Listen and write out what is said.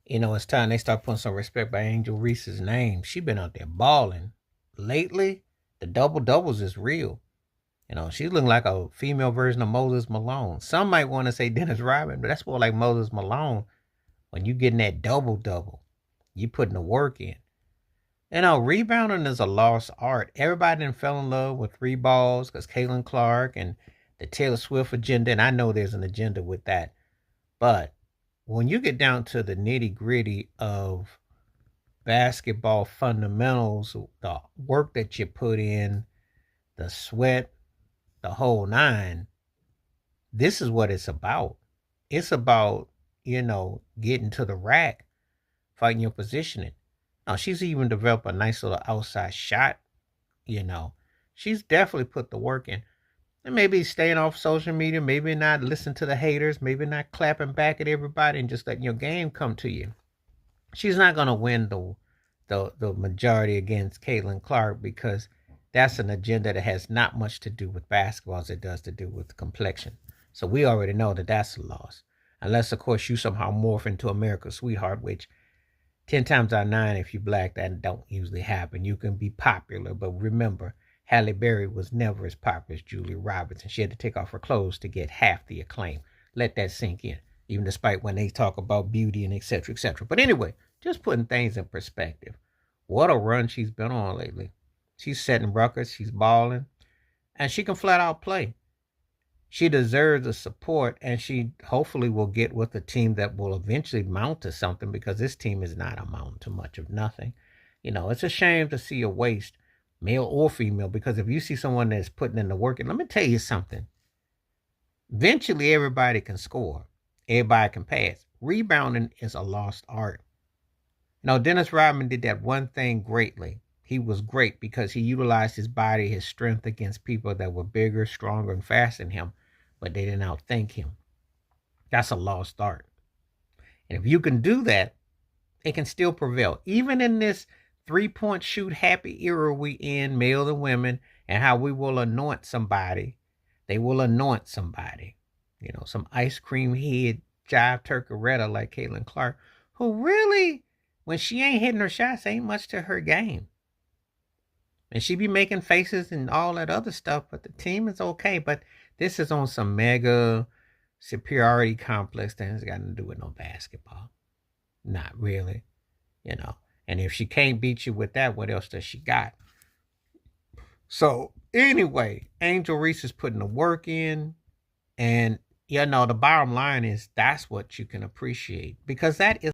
It's time they start putting some respect by Angel Reese's name. She been out there balling. Lately, the double doubles is real. She's looking like a female version of Moses Malone. Some might want to say Dennis Rodman, but that's more like Moses Malone. When you getting that double double, you putting the work in. Rebounding is a lost art. Everybody done fell in love with three balls because Caitlin Clark and the Taylor Swift agenda, and I know there's an agenda with that. But when you get down to the nitty gritty of basketball fundamentals, the work that you put in, the sweat, the whole nine, this is what it's about. It's about, getting to the rack, fighting your positioning. Now, she's even developed a nice little outside shot, you know. She's definitely put the work in. And maybe staying off social media, maybe not listen to the haters, maybe not clapping back at everybody and just letting your game come to you. She's not gonna win the majority against Caitlin Clark because that's an agenda that has not much to do with basketball as it does to do with complexion. So we already know that that's a loss. Unless, of course, you somehow morph into America's sweetheart, which 10 times out of 9, if you're black, that don't usually happen. You can be popular, but remember, Halle Berry was never as popular as Julia Roberts, and she had to take off her clothes to get half the acclaim. Let that sink in, even despite when they talk about beauty and et cetera, et cetera. But anyway, just putting things in perspective. What a run she's been on lately. She's setting records, she's balling, and she can flat out play. She deserves the support, and she hopefully will get with a team that will eventually mount to something because this team is not amounting to much of nothing. It's a shame to see a waste, male or female, because if you see someone that's putting in the work, and let me tell you something, eventually everybody can score, everybody can pass. Rebounding is a lost art. Dennis Rodman did that one thing greatly. He was great because he utilized his body, his strength against people that were bigger, stronger, and faster than him, but they didn't outthink him. That's a lost art. And if you can do that, it can still prevail. Even in this 3-point shoot happy era we in, male and women, and how we will anoint somebody. They will anoint somebody. Some ice cream head jive turkeretta like Caitlin Clark, who really, when she ain't hitting her shots, ain't much to her game. And she be making faces and all that other stuff, but the team is okay. But this is on some mega superiority complex that has got to do with no basketball. Not really, you know. And if she can't beat you with that, what else does she got? So anyway, Angel Reese is putting the work in, and the bottom line is that's what you can appreciate because that is